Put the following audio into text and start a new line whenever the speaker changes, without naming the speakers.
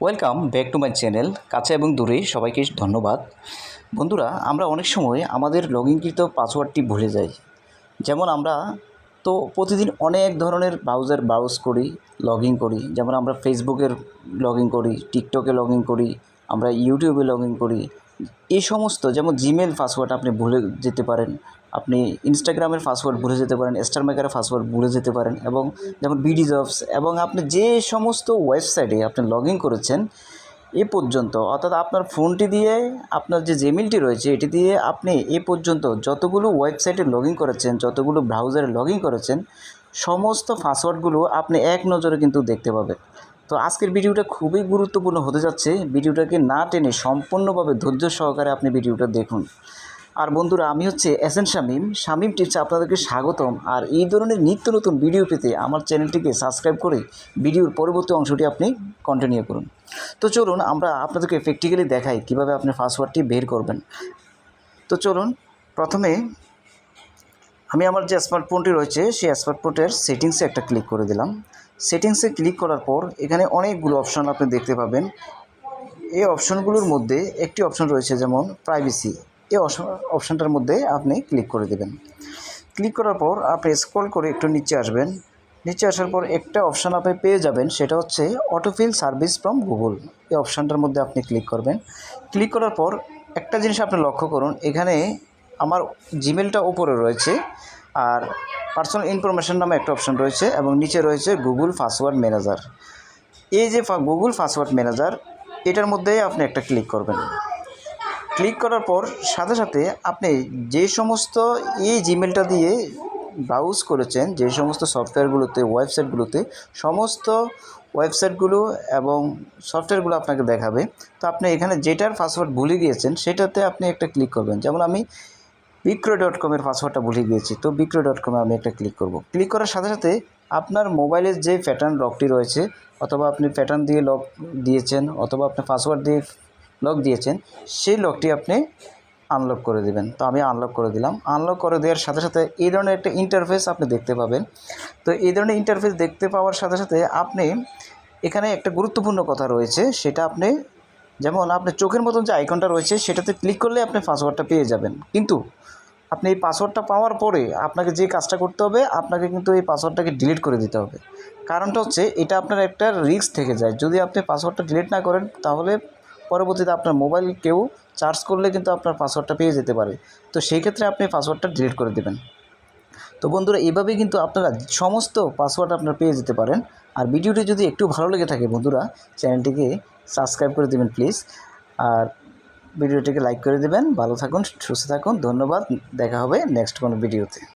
Welcome back to my channel. কাছে এবং দূরে সবাইকে ধন্যবাদ। বন্ধুরা, আমরা অনেক সময় আমাদের লগইনকৃত পাসওয়ার্ডটি ভুলে যাই। যেমন আমরা তো প্রতিদিন অনেক ধরনের ব্রাউজার ব্রাউজ করি, লগ ইন করি। যেমন আমরা ফেসবুকের লগ ইন করি, টিকটকে লগ ইন করি, আমরা ইউটিউবে লগ ইন করি। এই সমস্ত যেমন জিমেল পাসওয়ার্ড আপনি ভুলে যেতে পারেন, আপনি ইনস্টাগ্রামের পাসওয়ার্ড ভুলে যেতে পারেন, স্টার মেকারের পাসওয়ার্ড ভুলে যেতে পারেন, এবং যেমন বিডি জবস এবং আপনি যে সমস্ত ওয়েবসাইটে আপনি লগ ইন করেছেন এ পর্যন্ত, অর্থাৎ আপনার ফোনটি দিয়ে আপনার যে জিমেলটি রয়েছে এটি দিয়ে আপনি এ পর্যন্ত যতগুলো ওয়েবসাইটে লগ ইন করেছেন, যতগুলো ব্রাউজারে লগ ইন করেছেন, সমস্ত পাসওয়ার্ডগুলো আপনি এক নজরে কিন্তু দেখতে পাবেন। তো আজকের ভিডিওটা খুবই গুরুত্বপূর্ণ হতে যাচ্ছে। ভিডিওটাকে না টেনে সম্পূর্ণভাবে ধৈর্য সহকারে আপনি ভিডিওটা দেখুন। আর বন্ধুরা, আমি হচ্ছে এসএন শামীম টিপসে আপনাদেরকে স্বাগতম। আর এই ধরনের নিত্য নতুন ভিডিও পেতে আমার চ্যানেলটিকে সাবস্ক্রাইব করে ভিডিওর পরবর্তী অংশটি আপনি কন্টিনিউ করুন। তো চলুন আমরা আপনাদেরকে প্র্যাকটিক্যালি দেখাই কীভাবে আপনি পাসওয়ার্ডটি বের করবেন। তো চলুন, প্রথমে আমি আমার যে স্মার্টফোনটি রয়েছে সেই স্মার্টফোনের সেটিংসে একটা ক্লিক করে দিলাম। সেটিংসে ক্লিক করার পর এখানে অনেকগুলো অপশন আপনি দেখতে পাবেন। এই অপশনগুলোর মধ্যে একটি অপশন রয়েছে যেমন প্রাইভেসি। এই অপশনটার মধ্যে আপনি ক্লিক করে দেবেন। ক্লিক করার পর আপনি স্ক্রল করে একটু নিচে আসবেন। নিচে আসার পর একটা অপশান আপনি পেয়ে যাবেন, সেটা হচ্ছে অটোফিল সার্ভিস ফ্রম গুগল। এই অপশানটার মধ্যে আপনি ক্লিক করবেন। ক্লিক করার পর একটা জিনিস আপনি লক্ষ্য করুন, এখানে আমার জিমেলটা উপরে রয়েছে আর পার্সোনাল ইনফরমেশন নামে একটা অপশান রয়েছে এবং নিচে রয়েছে গুগল পাসওয়ার্ড ম্যানেজার। এই যে গুগল পাসওয়ার্ড ম্যানেজার, এটার মধ্যে আপনি একটা ক্লিক করবেন। ক্লিক করার পর সাথে সাথে আপনি যে সমস্ত এই জিমেলটা দিয়ে ব্রাউজ করেছেন, যে সমস্ত সফটওয়্যারগুলোতে, ওয়েবসাইটগুলোতে, সমস্ত ওয়েবসাইটগুলো এবং সফটওয়্যারগুলো আপনাকে দেখাবে। তো আপনি এখানে যেটার পাসওয়ার্ড ভুলে গিয়েছেন সেটাতে আপনি একটা ক্লিক করবেন। যেমন আমি বিক্রয়.com-এর পাসওয়ার্ডটা ভুলে গিয়েছি, তো বিক্রয়.com-এ আমি একটা ক্লিক করব। ক্লিক করার সাথে সাথে আপনার মোবাইলের যে প্যাটার্ন লকটি রয়েছে, অথবা আপনি প্যাটার্ন দিয়ে লক দিয়েছেন, অথবা আপনি পাসওয়ার্ড দিয়ে লক দিয়েছেন, সেই লকটি আপনি আনলক করে দেবেন। তো আমি আনলক করে দিলাম। আনলক করে দেওয়ার সাথে সাথে এই ধরনের একটা ইন্টারফেস আপনি দেখতে পাবেন। তো এই ধরনের ইন্টারফেস দেখতে পাওয়ার সাথে সাথে আপনি এখানে একটা গুরুত্বপূর্ণ কথা রয়েছে, সেটা আপনি যেমন আপনার চোখের মতন যে আইকনটা রয়েছে সেটাতে ক্লিক করলে আপনি পাসওয়ার্ডটা পেয়ে যাবেন। কিন্তু আপনি এই পাসওয়ার্ডটা পাওয়ার পরে আপনাকে যে কাজটা করতে হবে, আপনাকে কিন্তু এই পাসওয়ার্ডটাকে ডিলিট করে দিতে হবে। কারণটা হচ্ছে এটা আপনার একটা রিস্ক থেকে যায়। যদি আপনি পাসওয়ার্ডটা ডিলিট না করেন তাহলে পরবর্তীতে আপনার মোবাইল কেউ চার্জ করলে কিন্তু আপনার পাসওয়ার্ডটা পেয়ে যেতে পারে। তো সেই ক্ষেত্রে আপনি পাসওয়ার্ডটা ডিলিট করে দেবেন। তো বন্ধুরা, এইভাবেই কিন্তু আপনারা সমস্ত পাসওয়ার্ড আপনারা পেয়ে যেতে পারেন। আর ভিডিওটি যদি একটু ভালো লেগে থাকে বন্ধুরা, চ্যানেলটিকে সাবস্ক্রাইব করে দেবেন প্লিজ। আর ভিডিওটিকে লাইক করে দেবেন। ভালো থাকুন, সুস্থ থাকুন। ধন্যবাদ। দেখা হবে নেক্সট কোনো ভিডিওতে।